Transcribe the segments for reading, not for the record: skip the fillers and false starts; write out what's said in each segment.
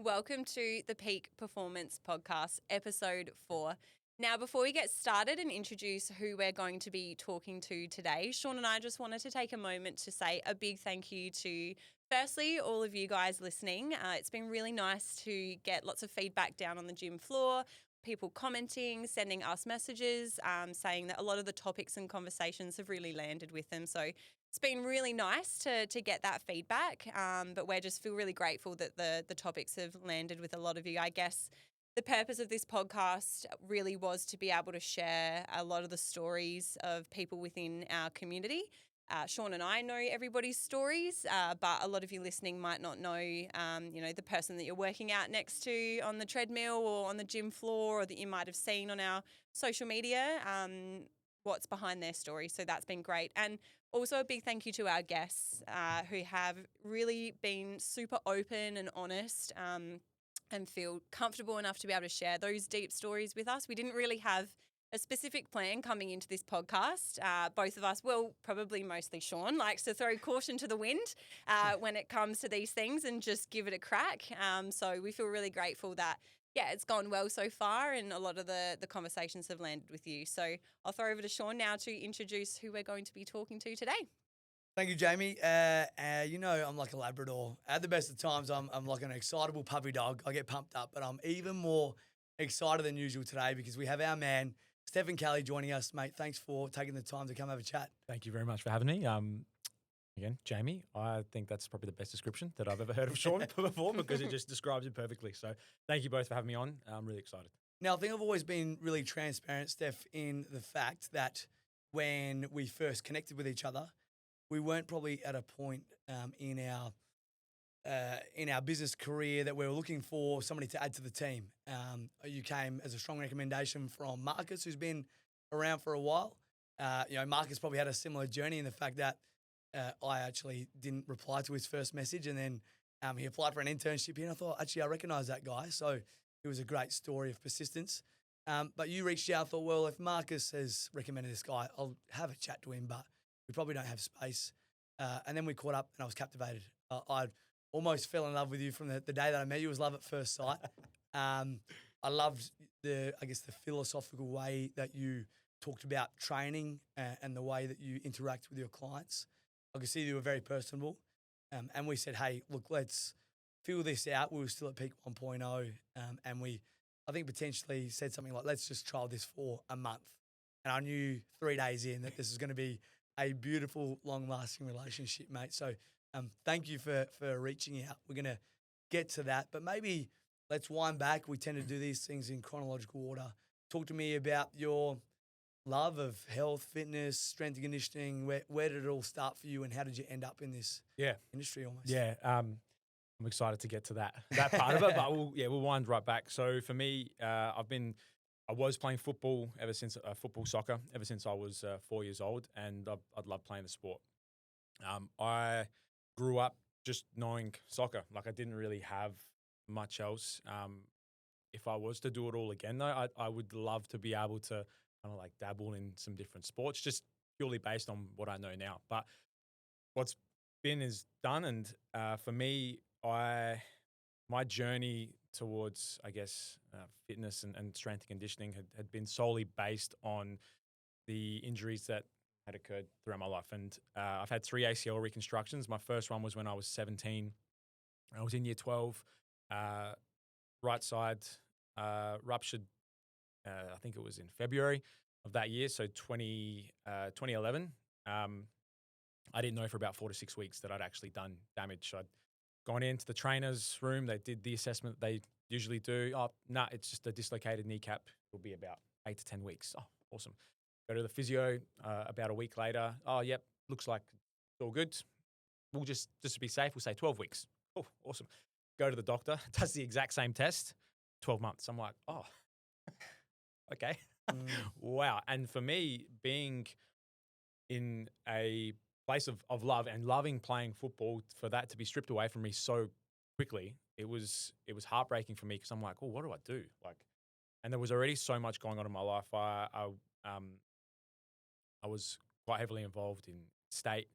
Welcome to the Peak Performance Podcast, episode 4. Now, before we get started and introduce who we're going to be talking to today, Sean and I just wanted to take a moment to say a big thank you to, firstly, all of you guys listening. It's been really nice to get lots of feedback down on the gym floor, people commenting, sending us messages, saying that a lot of the topics and conversations have really landed with them. So it's been really nice to get that feedback, but we just feel really grateful that the topics have landed with a lot of you. I guess the purpose of this podcast really was to be able to share a lot of the stories of people within our community. Sean and I know everybody's stories, but a lot of you listening might not know, the person that you're working out next to on the treadmill or on the gym floor, or that you might have seen on our social media, what's behind their story. So that's been great. And also a big thank you to our guests who have really been super open and honest, and feel comfortable enough to be able to share those deep stories with us. We didn't really have a specific plan coming into this podcast. Both of us, well, probably mostly Sean, likes to throw caution to the wind when it comes to these things and just give it a crack. So we feel really grateful that, it's gone well so far, and a lot of the conversations have landed with you. So I'll throw over to Sean now to introduce who we're going to be talking to today. Thank you, Jamie. I'm like a Labrador. At the best of times, I'm like an excitable puppy dog. I get pumped up, but I'm even more excited than usual today because we have our man, Stefan Cali, joining us. Mate, thanks for taking the time to come have a chat. Thank you very much for having me. Again, Jamie, I think that's probably the best description that I've ever heard of Sean before, because it just describes it perfectly. So thank you both for having me on. I'm really excited. Now, I think I've always been really transparent, Steph, in the fact that when we first connected with each other, we weren't probably at a point in our business career that we were looking for somebody to add to the team. You came as a strong recommendation from Marcus, who's been around for a while. Marcus probably had a similar journey in the fact that I actually didn't reply to his first message, and then he applied for an internship here, and I thought, actually, I recognise that guy. So it was a great story of persistence. But you reached out, thought, well, if Marcus has recommended this guy, I'll have a chat to him, but we probably don't have space. And then we caught up, and I was captivated. I almost fell in love with you from the day that I met you. It was love at first sight. I loved the philosophical way that you talked about training and the way that you interact with your clients. I could see you were very personable. And we said, hey, look, let's fill this out. We were still at peak 1.0. And we, I think, potentially said something like, let's just trial this for a month. And I knew 3 days in that this is going to be a beautiful, long-lasting relationship, mate. So thank you for reaching out. We're going to get to that. But maybe let's wind back. We tend to do these things in chronological order. Talk to me about your love of health, fitness, strength and conditioning. Where did it all start for you, and how did you end up in this industry almost? Yeah, I'm excited to get to that part of it, but we'll wind right back. So for me, I was playing football ever since soccer ever since I was 4 years old, and I'd love playing the sport. I grew up just knowing soccer. Like, I didn't really have much else. If I was to do it all again, though, I would love to be able to kind of like dabble in some different sports, just purely based on what I know now. But what's been is done, and for me, my journey towards, fitness and strength and conditioning had been solely based on the injuries that had occurred throughout my life. And I've had 3 ACL reconstructions. My first one was when I was 17. I was in year 12. Right side ruptured, I think it was in February of that year, so 2011. I didn't know for about 4 to 6 weeks that I'd actually done damage. So I'd gone into the trainer's room. They did the assessment they usually do. Oh, no, it's just a dislocated kneecap. It'll be about 8 to 10 weeks. Oh, awesome. Go to the physio about a week later. Oh, yep, looks like it's all good. We'll just to be safe, we'll say 12 weeks. Oh, awesome. Go to the doctor, does the exact same test, 12 months. I'm like, oh, okay. Wow. And for me, being in a place of love and loving playing football, for that to be stripped away from me so quickly, it was heartbreaking for me, because I'm like, oh, what do I do? And there was already so much going on in my life. I was quite heavily involved in state,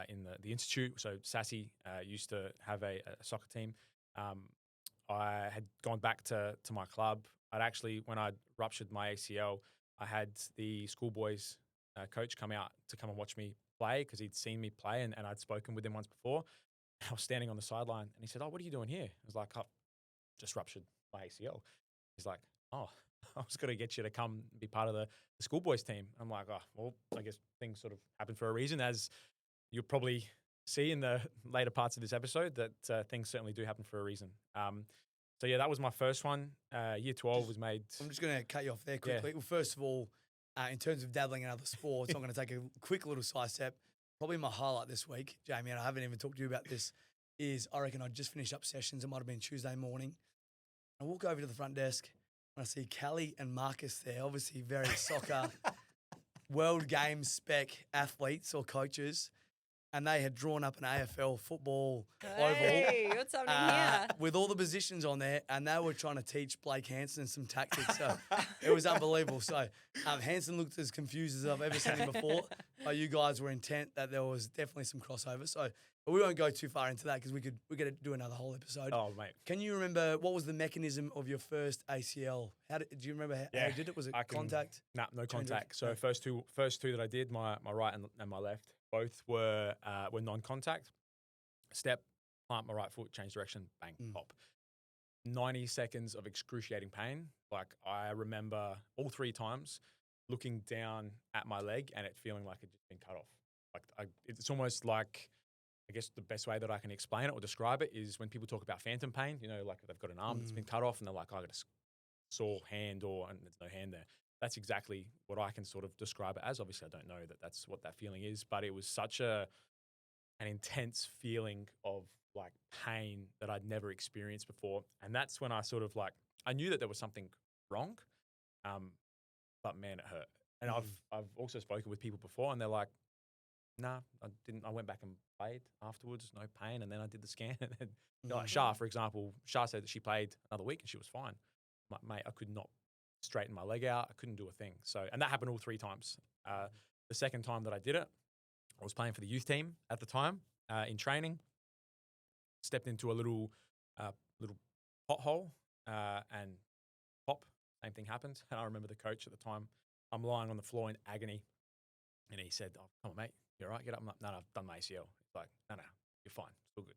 in the institute. So Sassy used to have a soccer team. I had gone back to my club. I'd actually, when I ruptured my ACL, I had the schoolboys coach come out to come and watch me play because he'd seen me play and I'd spoken with him once before. I was standing on the sideline and he said, "Oh, what are you doing here?" I was like, "Oh, just ruptured my ACL." He's like, "Oh, I was going to get you to come be part of the schoolboys team." I'm like, "Oh, well, I guess things sort of happen for a reason." As you'll probably see in the later parts of this episode, that things certainly do happen for a reason. So yeah, that was my first one. Year 12 was made. I'm just going to cut you off there quickly. Well, first of all, in terms of dabbling in other sports, I'm going to take a quick little side step. Probably my highlight this week, Jamie, and I haven't even talked to you about this, is I reckon I just finished up sessions. It might have been Tuesday morning. I walk over to the front desk and I see Cali and Marcus there, obviously very soccer, world game spec athletes or coaches. And they had drawn up an AFL football Hey, what's happening here? with all the positions on there, and they were trying to teach Blake Hansen some tactics. So it was unbelievable. So Hansen looked as confused as I've ever seen him before. But you guys were intent that there was definitely some crossover. So but we won't go too far into that because we could do another whole episode. Oh, mate. Can you remember what was the mechanism of your first ACL? Do you remember how you did it? Was it contact? No contact. So first two that I did, my right and my left, both were non-contact. Step, plant my right foot, change direction, bang, pop. 90 seconds of excruciating pain. Like I remember all 3 times looking down at my leg and it feeling like it just been cut off. Like it's almost like, I guess the best way that I can explain it or describe it is when people talk about phantom pain, you know, like they've got an arm that's been cut off and they're like, "Oh, I got a sore hand," and there's no hand there. That's exactly what I can sort of describe it as. Obviously, I don't know that that's what that feeling is, but it was such an intense feeling of like pain that I'd never experienced before. And that's when I sort of like, I knew that there was something wrong, but man, it hurt. And I've also spoken with people before and they're like, "Nah, I didn't. I went back and played afterwards, no pain." And then I did the scan. And then, like Shah, for example, Shah said that she played another week and she was fine. Mate, I could not straighten my leg out. I couldn't do a thing. So, and that happened all 3 times. The second time that I did it, I was playing for the youth team at the time in training. Stepped into a little pothole and pop. Same thing happened. And I remember the coach at the time. I'm lying on the floor in agony, and he said, "Oh, come on, mate. You're right. Get up." I'm like, "No, I've done my ACL." He's like, "No, you're fine. It's all good."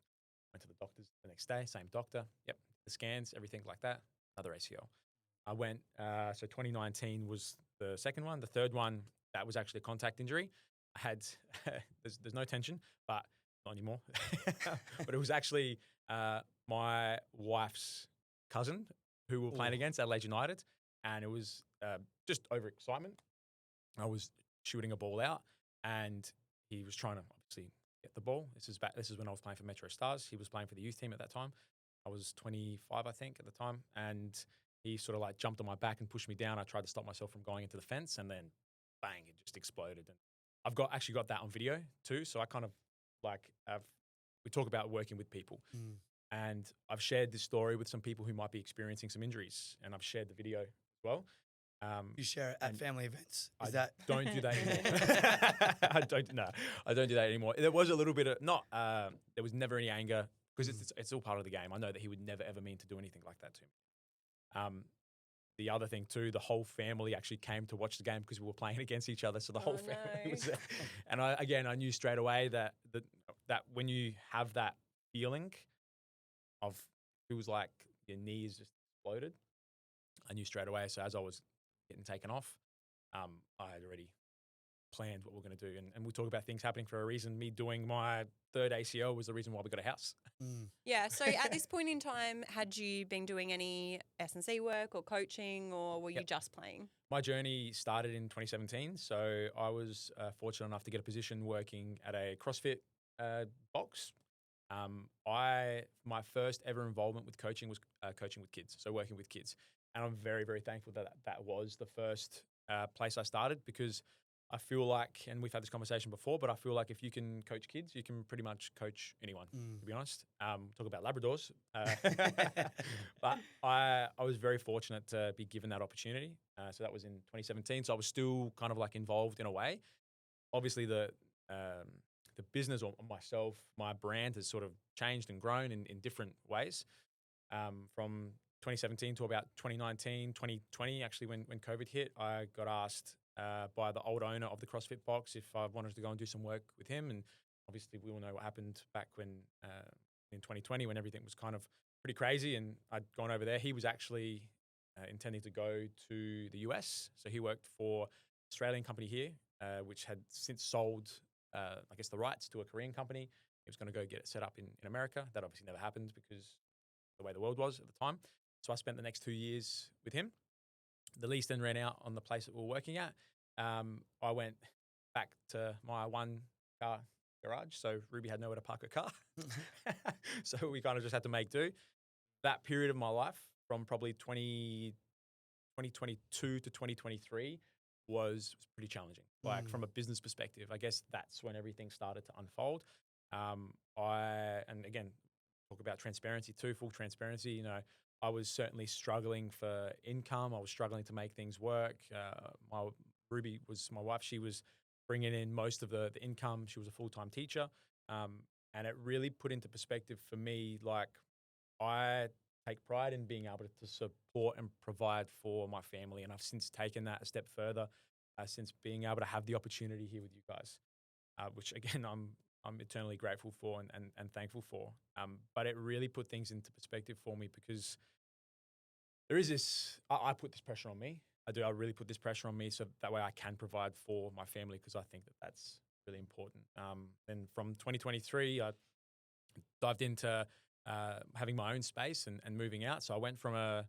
Went to the doctors the next day. Same doctor. Yep, the scans, everything like that. Another ACL. I went, so 2019 was the second one. The third one, that was actually a contact injury. I had, there's no tension, but not anymore. But it was actually my wife's cousin who we were playing against, Adelaide United. And it was just overexcitement. I was shooting a ball out and he was trying to obviously get the ball. This is when I was playing for Metro Stars. He was playing for the youth team at that time. I was 25, I think, at the time. And he sort of like jumped on my back and pushed me down. I tried to stop myself from going into the fence and then bang, it just exploded. And I've actually got that on video too. So I kind of like we talk about working with people. And I've shared this story with some people who might be experiencing some injuries. And I've shared the video as well. You share it at family events. Don't do that anymore. I don't do that anymore. There was a little bit of there was never any anger because it's all part of the game. I know that he would never ever mean to do anything like that to me. The other thing too, the whole family actually came to watch the game because we were playing against each other. So the whole family was there. And I knew straight away that when you have that feeling of it was like your knees just exploded, I knew straight away. So as I was getting taken off, I had already planned what we're going to do. And we talk about things happening for a reason. Me doing my third ACL was the reason why we got a house. Yeah. So at this point in time, had you been doing any S&C work or coaching, or were you just playing? My journey started in 2017. So I was fortunate enough to get a position working at a CrossFit box. My first ever involvement with coaching was coaching with kids. So working with kids. And I'm very, very thankful that was the first place I started because I feel like, and we've had this conversation before, but I feel like if you can coach kids, you can pretty much coach anyone, to be honest. Talk about Labradors. But I was very fortunate to be given that opportunity. So that was in 2017. So I was still kind of like involved in a way. Obviously, the business or myself, my brand has sort of changed and grown in different ways. From 2017 to about 2019, 2020, actually, when COVID hit, I got asked by the old owner of the CrossFit box if I wanted to go and do some work with him. And obviously, we all know what happened back when in 2020 when everything was kind of pretty crazy. And I'd gone over there. He was actually intending to go to the US. So he worked for an Australian company here, which had since sold, I guess, the rights to a Korean company. He was going to go get it set up in America. That obviously never happened because the way the world was at the time. So I spent the next 2 years with him. The lease then ran out on the place that we were working at. I went back to my one car garage. So Ruby had nowhere to park her car. So we kind of just had to make do. That period of my life from probably 2022 to 2023 was pretty challenging. Like from a business perspective, I guess that's when everything started to unfold. And again, talk about transparency too, full transparency. You know, I was certainly struggling for income. I was struggling to make things work. Ruby was my wife. She was bringing in most of the income. She was a full-time teacher. And it really put into perspective for me, like I take pride in being able to support and provide for my family. And I've since taken that a step further, since being able to have the opportunity here with you guys, which again, I'm eternally grateful for and thankful for. But it really put things into perspective for me because there is this, I put this pressure on me. I really put this pressure on me so that way I can provide for my family because I think that that's really important. Then from 2023, I dived into having my own space and moving out. So I went from a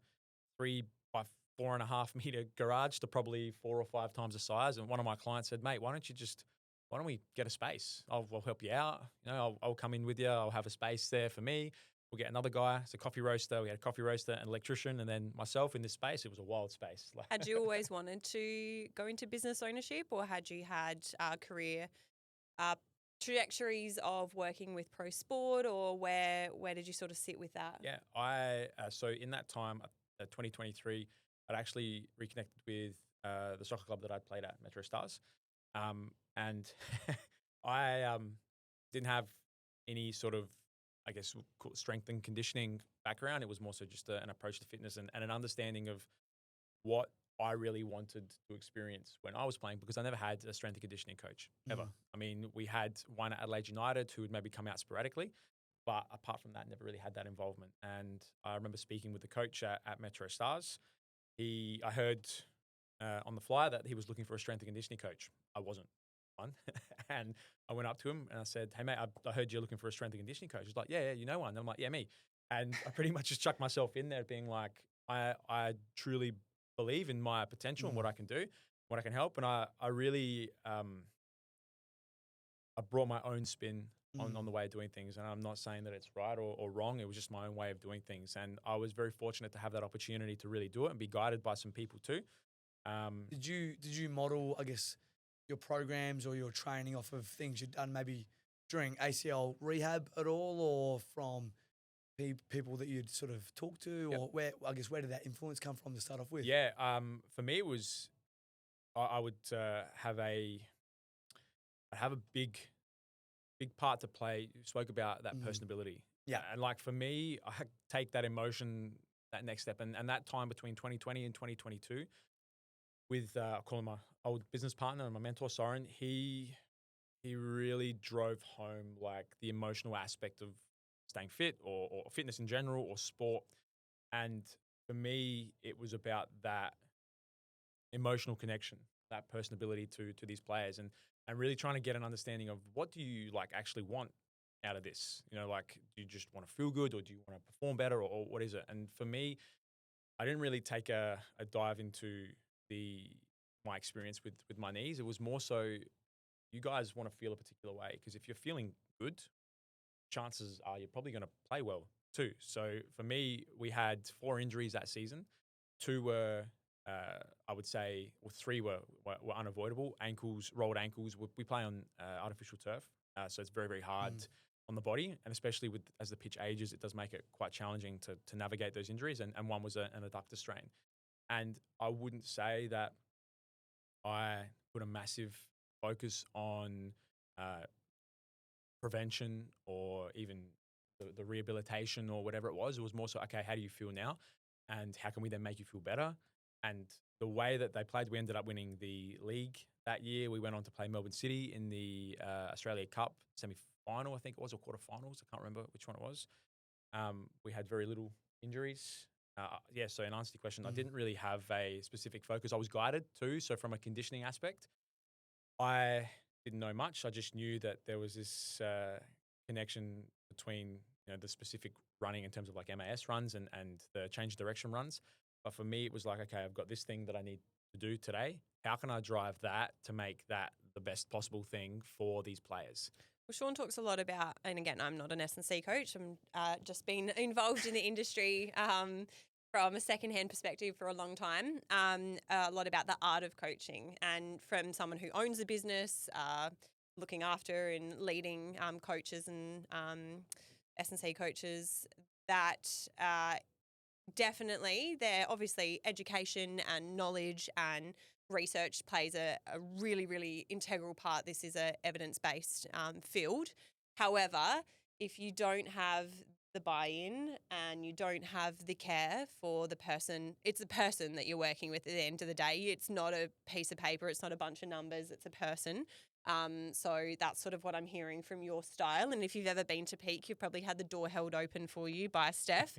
3 by 4.5 meter garage to probably 4 or 5 times the size. And one of my clients said, mate, why don't we get a space? I'll help you out. You know, I'll come in with you. I'll have a space there for me. We'll get another guy. It's a coffee roaster. We had a coffee roaster, an electrician, and then myself in this space. It was a wild space. Had you always wanted to go into business ownership, or had you had career trajectories of working with pro sport, or where did you sort of sit with that? Yeah, so in that time, 2023, I'd actually reconnected with the soccer club that I'd played at, Metro Stars. And I didn't have any sort of, I guess, strength and conditioning background. It was more so just an approach to fitness and an understanding of what I really wanted to experience when I was playing because I never had a strength and conditioning coach, ever. I mean, we had one at Adelaide United who would maybe come out sporadically, but apart from that, never really had that involvement. And I remember speaking with the coach at Metro Stars. I heard on the fly that he was looking for a strength and conditioning coach. I wasn't one. And I went up to him and I said, hey, mate, I heard you're looking for a strength and conditioning coach. He's like, yeah, you know one. And I'm like, yeah, me. And I pretty much just chucked myself in there being like, I truly believe in my potential and what I can do, what I can help. And I really, I brought my own spin on the way of doing things. And I'm not saying that it's right or wrong. It was just my own way of doing things. And I was very fortunate to have that opportunity to really do it and be guided by some people too. Did you model, I guess, your programs or your training off of things you'd done maybe during ACL rehab at all, or from people that you'd sort of talked to, or where did that influence come from to start off with? Yeah, for me it was I would have a big part to play. You spoke about that personability, and like for me, I take that emotion, that next step, and that time between 2020 and 2022. With I call him my old business partner and my mentor, Soren, he really drove home like the emotional aspect of staying fit or fitness in general or sport. And for me, it was about that emotional connection, that personability to these players and really trying to get an understanding of what do you like actually want out of this? You know, like, do you just want to feel good or do you want to perform better or what is it? And for me, I didn't really take a dive into my experience with my knees. It was more so you guys want to feel a particular way because if you're feeling good, chances are you're probably going to play well too. So for me, we had 4 injuries that season. 2 were, I would say, or 3 were unavoidable. Rolled ankles. We play on artificial turf, so it's very, very hard on the body, and especially as the pitch ages, it does make it quite challenging to navigate those injuries. And one was an adductor strain. And I wouldn't say that I put a massive focus on prevention or even the rehabilitation or whatever it was. It was more so, okay, how do you feel now? And how can we then make you feel better? And the way that they played, we ended up winning the league that year. We went on to play Melbourne City in the Australia Cup semi-final, I think it was, or quarterfinals. I can't remember which one it was. We had very little injuries. So in answer to your question, I didn't really have a specific focus. I was guided too. So from a conditioning aspect, I didn't know much. I just knew that there was this connection between the specific running in terms of like MAS runs and the change direction runs. But for me, it was like, okay, I've got this thing that I need to do today. How can I drive that to make that the best possible thing for these players? Well, Sean talks a lot about, and again, I'm not an S&C coach. I'm just been involved in the industry from a secondhand perspective for a long time. A lot about the art of coaching, and from someone who owns a business, looking after and leading coaches and S&C coaches, that definitely they're obviously education and knowledge and research plays a really, really integral part. This is a evidence-based field. However, if you don't have the buy-in and you don't have the care for the person, it's the person that you're working with at the end of the day. It's not a piece of paper. It's not a bunch of numbers. It's a person. So that's sort of what I'm hearing from your style. And if you've ever been to Peak, you've probably had the door held open for you by Steph.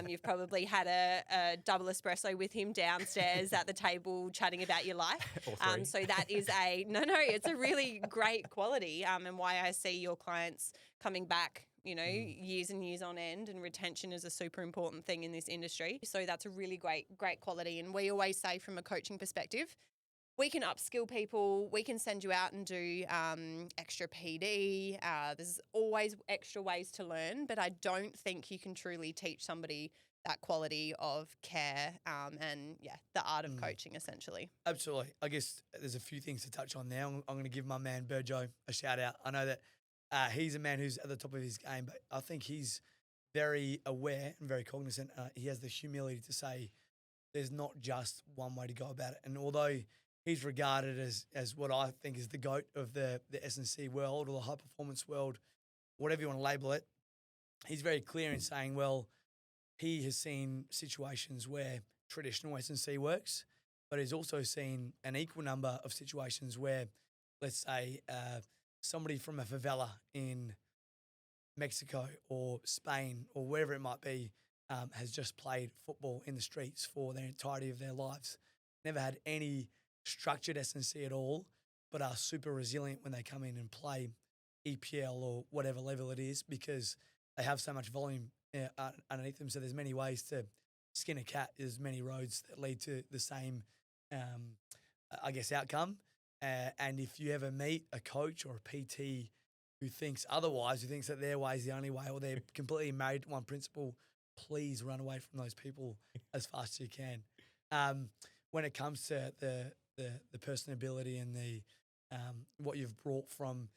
You've probably had a double espresso with him downstairs at the table chatting about your life. So that is it's a really great quality and why I see your clients coming back, years and years on end, and retention is a super important thing in this industry. So that's a really great quality. And we always say from a coaching perspective, we can upskill people. We can send you out and do extra PD. There's always extra ways to learn, but I don't think you can truly teach somebody that quality of care and the art of coaching essentially. Absolutely. I guess there's a few things to touch on there. I'm going to give my man Burjo a shout out. I know that he's a man who's at the top of his game, but I think he's very aware and very cognizant. He has the humility to say there's not just one way to go about it. And although he's regarded as what I think is the GOAT of the S&C world or the high-performance world, whatever you want to label it, he's very clear in saying, well, he has seen situations where traditional S&C works, but he's also seen an equal number of situations where, let's say, somebody from a favela in Mexico or Spain or wherever it might be has just played football in the streets for the entirety of their lives, never had any structured S&C at all, but are super resilient when they come in and play EPL or whatever level it is because they have so much volume underneath them. So there's many ways to skin a cat. There's many roads that lead to the same, outcome. And if you ever meet a coach or a PT who thinks otherwise, who thinks that their way is the only way or they're completely married to one principle, please run away from those people as fast as you can. When it comes to the personability and the what you've brought from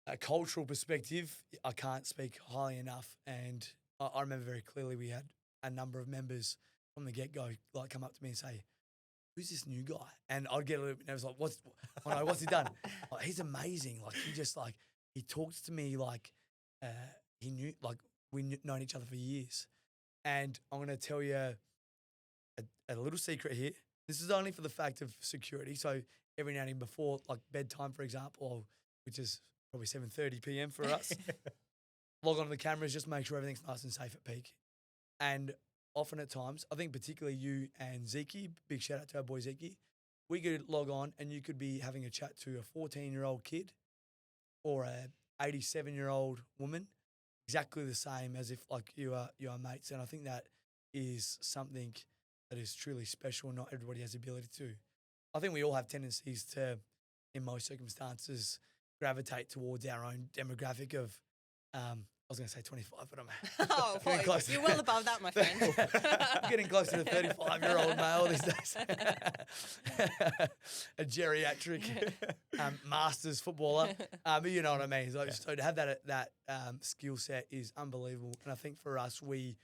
a cultural perspective, I can't speak highly enough. And I remember very clearly we had a number of members from the get-go like come up to me and say, who's this new guy? And I'd get a little bit nervous, like, what's he done? Like, he's amazing. Like, he talks to me like he knew, like we've known each other for years. And I'm going to tell you a little secret here. This is only for the fact of security. So every now and then before like bedtime, for example, which is probably 7:30 p.m. for us, log onto the cameras, just make sure everything's nice and safe at Peak. And often at times, I think particularly you and Zeke, big shout out to our boy Zeke, we could log on and you could be having a chat to a 14-year-old kid or a 87-year-old woman, exactly the same as if like you are mates. And I think that is something that is truly special. Not everybody has the ability to. I think we all have tendencies to, in most circumstances, gravitate towards our own demographic of, I was going to say 25, but I'm getting close. You're well above that, my friend. I'm getting close to the 35-year-old male these days. A geriatric masters footballer. But you know what I mean. So to have that skill set is unbelievable. And I think for us, we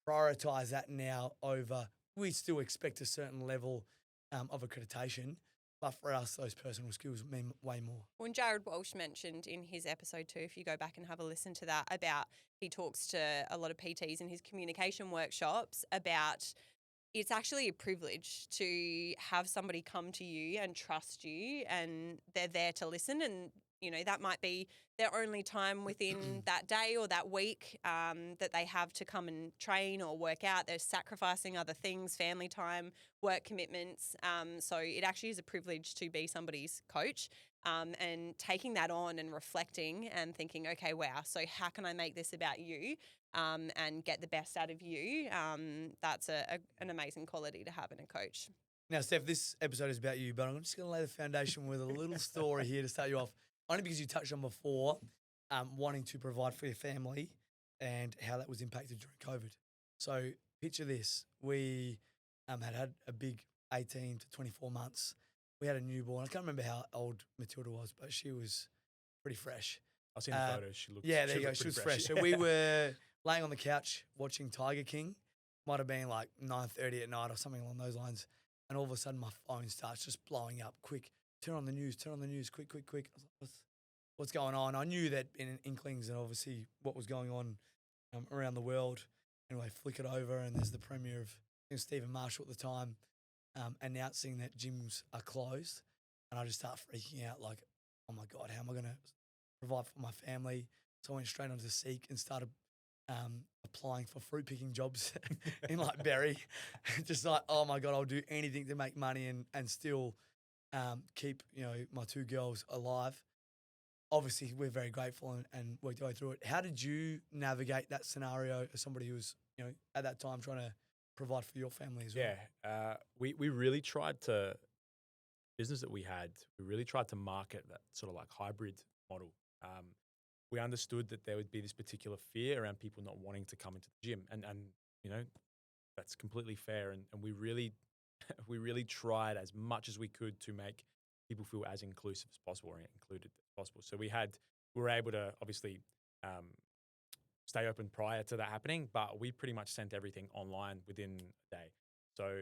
prioritise that now over, we still expect a certain level of accreditation, But for us, those personal skills mean way more. When Jared Walsh mentioned in his episode 2, if you go back and have a listen to that, about he talks to a lot of PTs in his communication workshops about it's actually a privilege to have somebody come to you and trust you, and they're there to listen. And, you know, that might be their only time within that day or that week that they have to come and train or work out. They're sacrificing other things, family time, work commitments. So it actually is a privilege to be somebody's coach, and taking that on and reflecting and thinking, okay, wow, so how can I make this about you? And get the best out of you. That's an amazing quality to have in a coach. Now, Steph, this episode is about you, but I'm just going to lay the foundation with a little story here to start you off. Only because you touched on before wanting to provide for your family and how that was impacted during COVID. So picture this. We had a big 18 to 24 months. We had a newborn. I can't remember how old Matilda was, but she was pretty fresh. I've seen the photos. She looked there you go. She was fresh. So we were laying on the couch watching Tiger King. Might have been like 9:30 at night or something along those lines. And all of a sudden my phone starts just blowing up. Quick, turn on the news, quick. I was like, what's going on? I knew that in inklings and obviously what was going on around the world. Anyway, flick it over and there's the premier of Stephen Marshall at the time announcing that gyms are closed. And I just start freaking out like, oh my God, how am I going to provide for my family? So I went straight onto Seek and started applying for fruit picking jobs in like Berry. Just like, oh my God, I'll do anything to make money and still keep, you know, my 2 girls alive. Obviously, we're very grateful and worked our way through it. How did you navigate that scenario as somebody who was, you know, at that time trying to provide for your family as well? Yeah, we really tried to, business that we had, we really tried to market that sort of like hybrid model. We understood that there would be this particular fear around people not wanting to come into the gym. And you know, that's completely fair. And we really, we really tried as much as we could to make people feel as inclusive as possible or included as possible. So we were able to obviously stay open prior to that happening, but we pretty much sent everything online within a day. So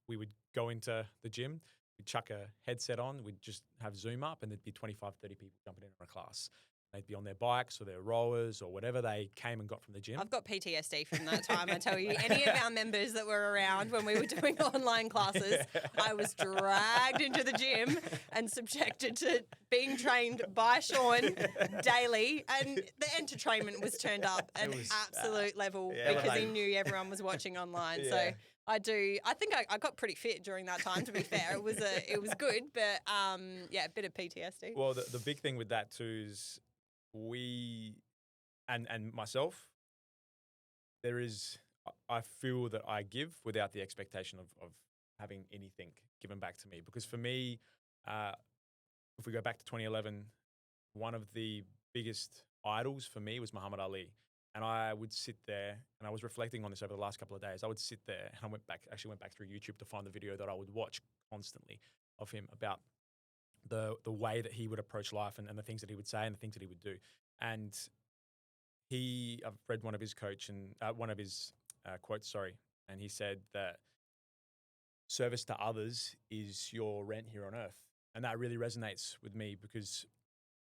we would go into the gym, we'd chuck a headset on, we'd just have Zoom up and there'd be 25, 30 people jumping in on a class. They'd be on their bikes or their rowers or whatever they came and got from the gym. I've got PTSD from that time, I tell you. Any of our members that were around when we were doing online classes, I was dragged into the gym and subjected to being trained by Sean daily. And the entertainment was turned up an absolute level because he knew everyone was watching online. Yeah. So I think I got pretty fit during that time, to be fair. It was good, but a bit of PTSD. Well, the big thing with that too is we and myself, I feel that I give without the expectation of having anything given back to me. Because for me, if we go back to 2011, one of the biggest idols for me was Muhammad Ali. And I would sit there, and I was reflecting on this over the last couple of days. I would sit there, and I went back through YouTube to find the video that I would watch constantly of him about the way that he would approach life and the things that he would say and the things that he would do. And I've read one of his quotes, and he said that service to others is your rent here on earth. And that really resonates with me because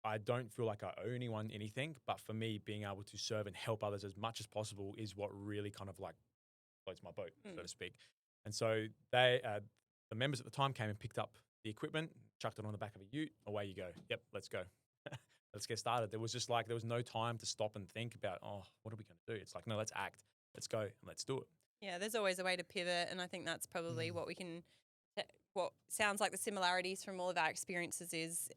I don't feel like I owe anyone anything, but for me, being able to serve and help others as much as possible is what really kind of like floats my boat, so to speak. And so the members at the time came and picked up the equipment, chucked it on the back of a ute, away you go. Yep, let's go. Let's get started. There was no time to stop and think about, what are we going to do? It's like, no, let's act. Let's go and let's do it. Yeah, there's always a way to pivot, and I think that's probably what sounds like the similarities from all of our experiences is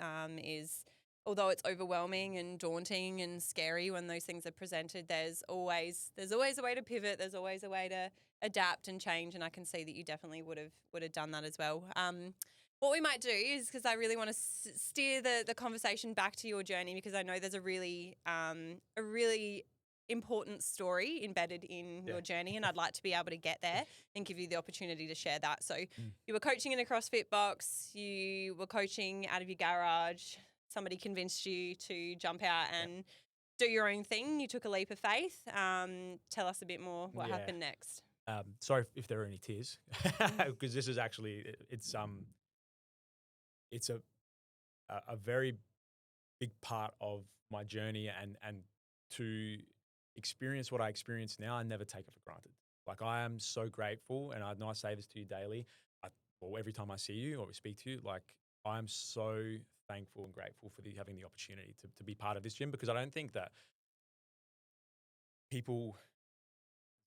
although it's overwhelming and daunting and scary when those things are presented, there's always a way to pivot. There's always a way to adapt and change, and I can see that you definitely would have done that as well. What we might do is, because I really want to steer the conversation back to your journey, because I know there's a really important story embedded in your journey, and I'd like to be able to get there and give you the opportunity to share that. So you were coaching in a CrossFit box, you were coaching out of your garage, somebody convinced you to jump out and do your own thing. You took a leap of faith. Tell us a bit more what happened next. Sorry if there are any tears, because this is actually, it's a very big part of my journey, and to experience what I experience now, I never take it for granted. Like, I am so grateful, and I know I say this to you daily, or every time I see you or speak to you, like, I'm so thankful and grateful for having the opportunity to be part of this gym, because I don't think that people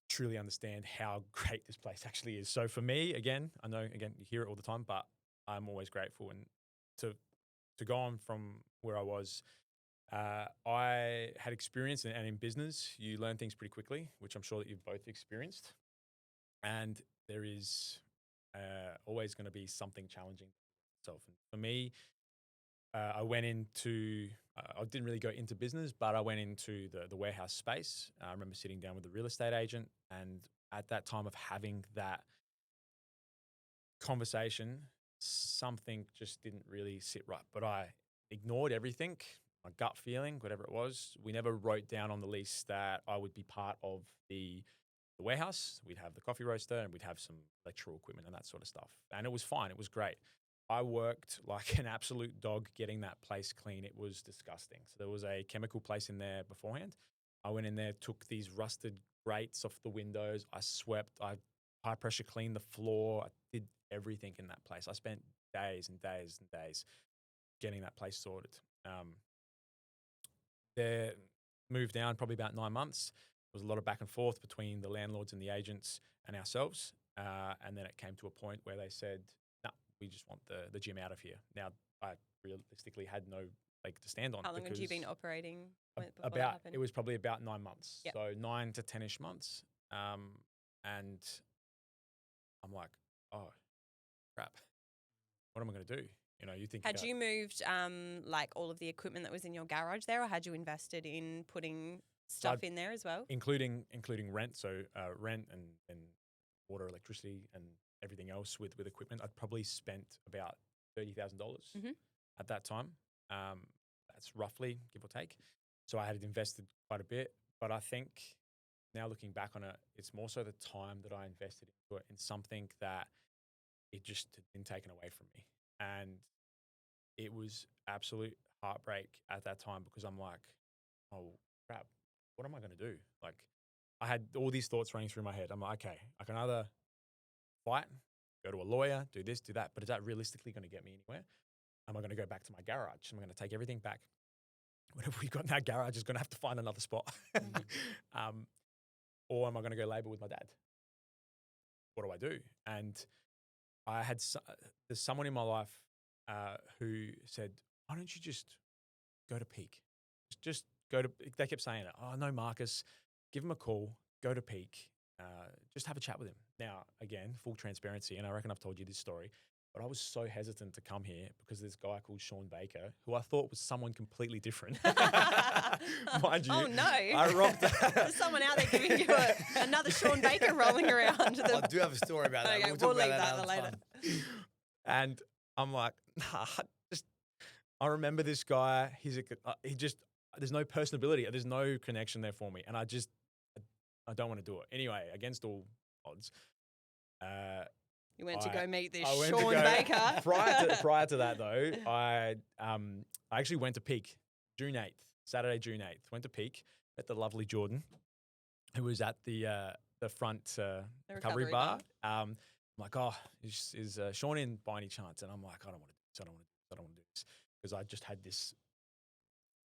truly understand how great this place actually is. So for me, again, I know, again, you hear it all the time, but I'm always grateful. And to go on from where I was, I had experience, and in business, you learn things pretty quickly, which I'm sure that you've both experienced. And there is always going to be something challenging. So for me, I went into, I didn't really go into business, but I went into the warehouse space. I remember sitting down with a real estate agent, and at that time of having that conversation, something just didn't really sit right. But I ignored everything, my gut feeling, whatever it was. We never wrote down on the lease that I would be part of the warehouse. We'd have the coffee roaster, and we'd have some electrical equipment and that sort of stuff. And it was fine. It was great. I worked like an absolute dog getting that place clean. It was disgusting. So there was a chemical place in there beforehand. I went in there, took these rusted grates off the windows. I swept. I high pressure cleaned the floor. I did everything in that place. I spent days and days and days getting that place sorted. There, moved down probably about 9 months. There was a lot of back and forth between the landlords and the agents and ourselves. And then it came to a point where they said, no, we just want the gym out of here. Now, I realistically had no leg to stand on. How long had you been operating before that about, happened? it was probably about 9 months. Yep. So 9 to 10-ish months. And I'm like, oh, crap. What am I going to do? You know, you think Had you moved like all of the equipment that was in your garage there, or had you invested in putting stuff in there as well? Including rent. So rent and water, electricity, and everything else with equipment. I'd probably spent about $30,000 at that time. That's roughly, give or take. So I had invested quite a bit. But I think now looking back on it, it's more so the time that I invested into it, in something that it just had been taken away from me. And it was absolute heartbreak at that time, because I'm like, oh, crap, what am I going to do? Like, I had all these thoughts running through my head. I'm like, okay, I can either fight, go to a lawyer, do this, do that, but is that realistically going to get me anywhere? Am I going to go back to my garage? Am I going to take everything back? Whatever we've got in that garage is going to have to find another spot. Or am I going to go labor with my dad? What do I do? And I had there's someone in my life who said, why don't you just go to Peak? Just go to, they kept saying it. Oh, no, Marcus, give him a call, go to Peak, just have a chat with him. Now, again, full transparency, and I reckon I've told you this story, but I was so hesitant to come here because this guy called Sean Baker, who I thought was someone completely different. Mind you. Oh, no. I rocked. There's someone out there giving you another Sean Baker rolling around. I do have a story about that. Okay, We'll talk we'll about leave that another later. time. And I'm like, nah, I remember this guy. There's no personability. There's no connection there for me. And I don't want to do it. Anyway, against all odds. You went to go meet this I went Sean to go, Baker. Prior to that, though, I actually went to Peak, Saturday, June 8th. Went to Peak, met the lovely Jordan, who was at the front The recovery bar. I'm like, oh, is Sean in by any chance? And I'm like, I don't want to do this. I don't want to do this. Because I just had this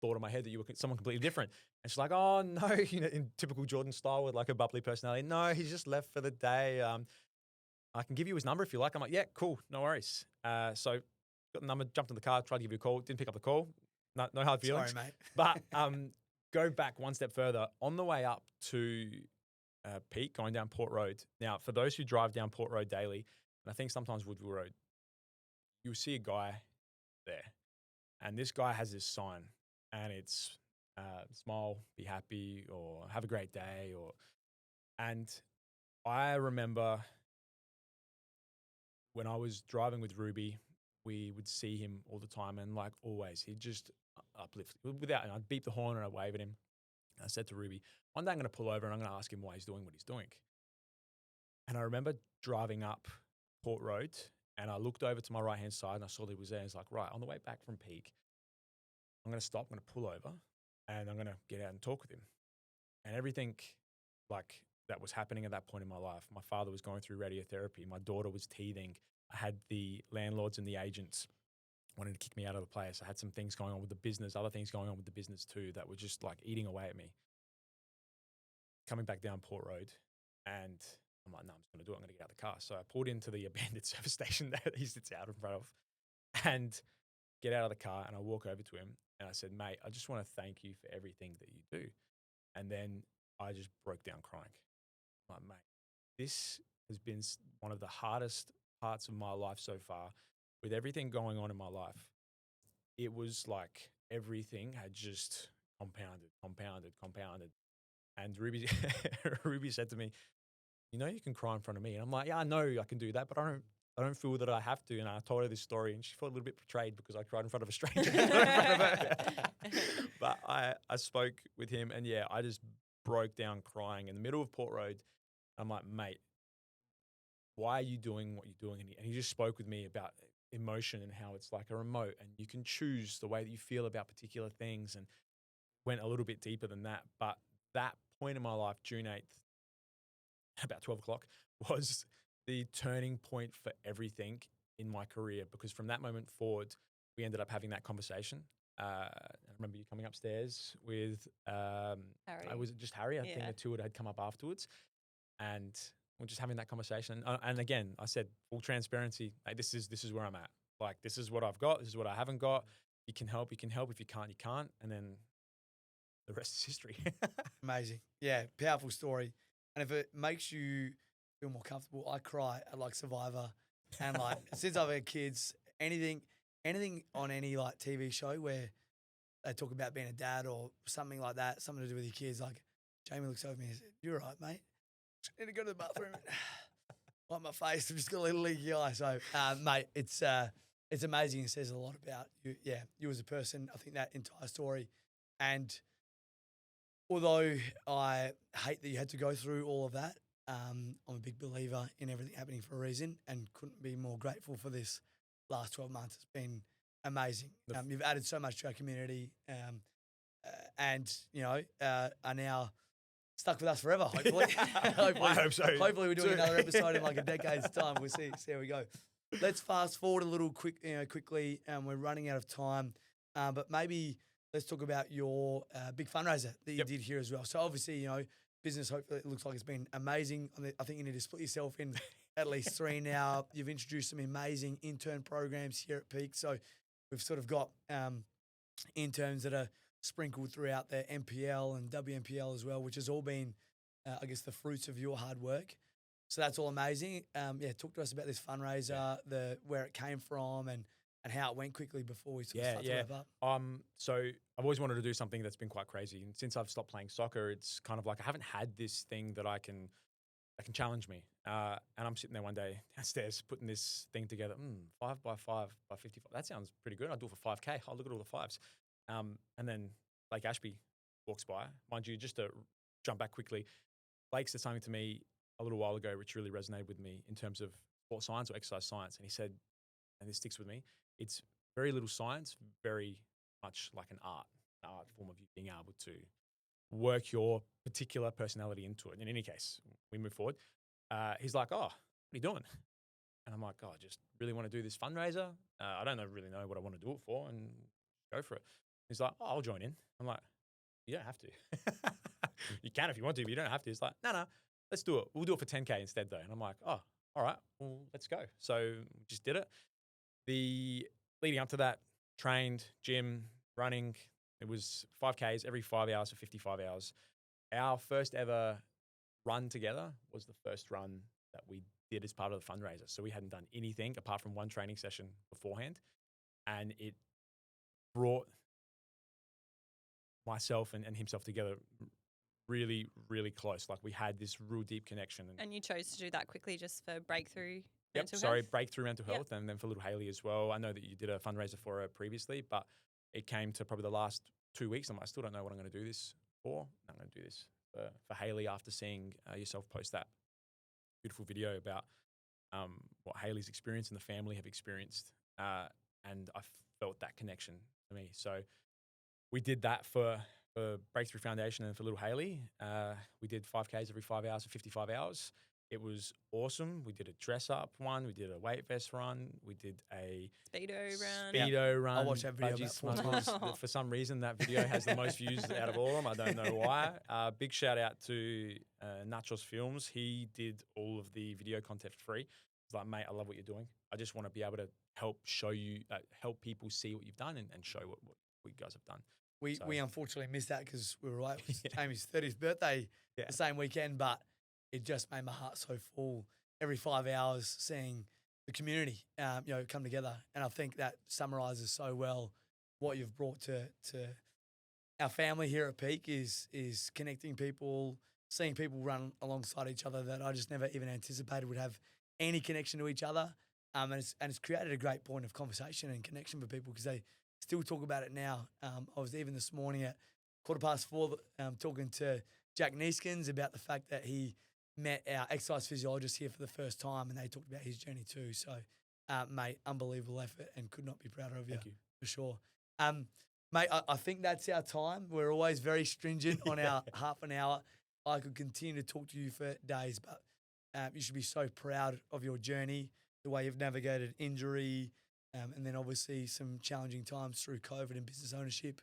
thought in my head that you were someone completely different. And she's like, oh, no, in typical Jordan style with like a bubbly personality. No, he's just left for the day. I can give you his number if you like. I'm like, yeah, cool, no worries. So got the number, jumped in the car, tried to give you a call, didn't pick up the call. No hard feelings. Sorry, mate. But go back one step further. On the way up to Peak, going down Port Road. Now, for those who drive down Port Road daily, and I think sometimes Woodville Road, you'll see a guy there. And this guy has this sign, and it's smile, be happy, or have a great day. And I remember when I was driving with Ruby, we would see him all the time, and like always, he'd just uplift without, and I'd beep the horn and I'd wave at him. And I said to Ruby, one day I'm going to pull over and I'm going to ask him why he's doing what he's doing. And I remember driving up Port Road, And I looked over to my right-hand side and I saw that he was there. He's like, right, on the way back from peak, I'm going to stop, I'm going to pull over, and I'm going to get out and talk with him. And everything like that was happening at that point in my life. My father was going through radiotherapy. My daughter was teething. I had the landlords and the agents wanting to kick me out of the place. I had some things going on with the business, other things going on with the business too, that were just like eating away at me. Coming back down Port Road, and I'm like, no, I'm just going to do it. I'm going to get out of the car. So I pulled into the abandoned service station that he sits out in front of and get out of the car, and I walk over to him and I said, mate, I just want to thank you for everything that you do. And then I just broke down crying. I'm like, mate, this has been one of the hardest parts of my life so far. With everything going on in my life, it was like everything had just compounded. And Ruby, Ruby said to me, you know, you can cry in front of me. And I'm like, yeah, I know I can do that, but I don't feel that I have to. And I told her this story, and she felt a little bit betrayed because I cried in front of a stranger. Not in front of her. But I spoke with him, and yeah, I just broke down crying in the middle of Port Road. I'm like, mate, why are you doing what you're doing? And he just spoke with me about emotion and how it's like a remote, and you can choose the way that you feel about particular things, and went a little bit deeper than that. But that point in my life, June 8th, about 12 o'clock, was the turning point for everything in my career, because from that moment forward, we ended up having that conversation. I remember you coming upstairs with, Harry. was it just Harry? I think the two had come up afterwards, and we're just having that conversation. And again, I said, full transparency, hey, this is where I'm at. Like, this is what I've got. This is what I haven't got. You can help. If you can't, you can't. And then the rest is history. Amazing. Yeah, powerful story. And if it makes you feel more comfortable, I cry at like Survivor. And like since I've had kids, anything on any like TV show where they talk about being a dad or something like that, something to do with your kids, like Jamie looks over me and says, "You're right, mate. Just need to go to the bathroom." Wipe my face. I've just got a little leaky eye. So, mate, it's amazing. It says a lot about you. Yeah, you as a person. I think that entire story. And although I hate that you had to go through all of that, I'm a big believer in everything happening for a reason, and couldn't be more grateful for this last 12 months. It's been amazing. You've added so much to our community, and, you know, are now stuck with us forever, hopefully. Hopefully. I hope so. Hopefully we're doing another episode in like a decade's time. We'll see how we go. Let's fast forward a little quickly. We're running out of time, but maybe let's talk about your big fundraiser that you did here as well. So obviously, you know, business, hopefully it looks like it's been amazing. I think you need to split yourself in at least 3 now. You've introduced some amazing intern programs here at Peak. So we've sort of got interns that are sprinkled throughout the MPL and WMPL as well, which has all been, I guess, the fruits of your hard work. So that's all amazing. Talk to us about this fundraiser, where it came from, and how it went quickly before we sort of start to wrap up. So I've always wanted to do something that's been quite crazy. And since I've stopped playing soccer, it's kind of like I haven't had this thing that that can challenge me. And I'm sitting there one day downstairs putting this thing together. 5 by 5 by 55. That sounds pretty good. I'll do it for 5K. I'll look at all the fives. And then Blake Ashby walks by. Mind you, just to jump back quickly, Blake said something to me a little while ago which really resonated with me in terms of sport science or exercise science. And he said, and this sticks with me, it's very little science, very much like an art form of you being able to work your particular personality into it. And in any case, we move forward. He's like, "Oh, what are you doing?" And I'm like, "Oh, I just really want to do this fundraiser. I don't really know what I want to do it for, and go for it." He's like, "Oh, I'll join in." I'm like, "You don't have to." You can if you want to, but you don't have to. He's like, no, let's do it. We'll do it for 10K instead though. And I'm like, "Oh, all right, well, let's go." So we just did it. Leading up to that, trained, gym, running. It was 5Ks every 5 hours for 55 hours. Our first ever run together was the first run that we did as part of the fundraiser. So we hadn't done anything apart from one training session beforehand. And it brought myself and himself together really, really close. Like, we had this real deep connection. And you chose to do that quickly just for breakthrough mental health? Breakthrough mental health, and then for little Hayley as well. I know that you did a fundraiser for her previously, but it came to probably the last 2 weeks. I still don't know what I'm going to do this for. I'm going to do this for Hayley after seeing yourself post that beautiful video about what Haley's experienced and the family have experienced. And I felt that connection for me. So we did that for Breakthrough Foundation and for little Haley. We did 5Ks every 5 hours for 55 hours. It was awesome. We did a dress up one. We did a weight vest run. We did a Speedo run. I watched that video budgies, about 4 times. For some reason, that video has the most views out of all of them. I don't know why. Big shout out to Nachos Films. He did all of the video content for free. He's like, mate, I love what you're doing. I just want to be able to help show you, help people see what you've done and show what you guys have done. We unfortunately missed that because we were away. It was Jamie's 30th birthday the same weekend, but it just made my heart so full every 5 hours seeing the community, come together. And I think that summarizes so well what you've brought to our family here at Peak is connecting people, seeing people run alongside each other that I just never even anticipated would have any connection to each other. And it's created a great point of conversation and connection for people because they still talk about it now. I was even this morning at 4:15 talking to Jack Neeskins about the fact that he met our exercise physiologist here for the first time and they talked about his journey too. So, mate, unbelievable effort and could not be prouder of you. Thank you. For sure. Mate, I think that's our time. We're always very stringent on our half an hour. I could continue to talk to you for days, but you should be so proud of your journey, the way you've navigated injury, and then obviously some challenging times through COVID and business ownership.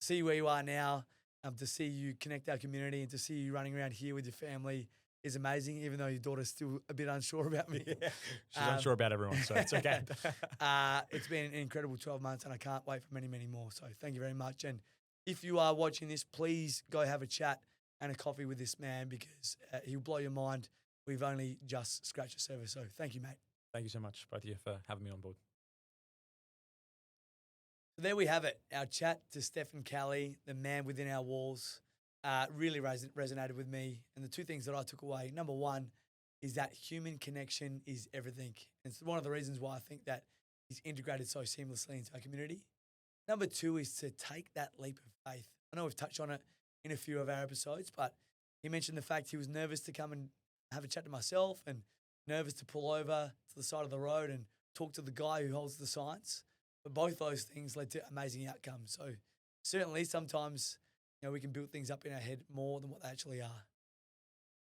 See where you are now, to see you connect our community and to see you running around here with your family is amazing, even though your daughter's still a bit unsure about me. Yeah. She's unsure about everyone, so it's okay. It's been an incredible 12 months and I can't wait for many, many more. So thank you very much. And if you are watching this, please go have a chat and a coffee with this man because he'll blow your mind. We've only just scratched the surface. So thank you, mate. Thank you so much, both of you, for having me on board. So there we have it. Our chat to Stefan Cali, the man within our walls. Really resonated with me. And the two things that I took away, number one, is that human connection is everything. And it's one of the reasons why I think that he's integrated so seamlessly into our community. Number two is to take that leap of faith. I know we've touched on it in a few of our episodes, but he mentioned the fact he was nervous to come and have a chat to myself and nervous to pull over to the side of the road and talk to the guy who holds the signs. But both those things led to amazing outcomes. So certainly sometimes we can build things up in our head more than what they actually are.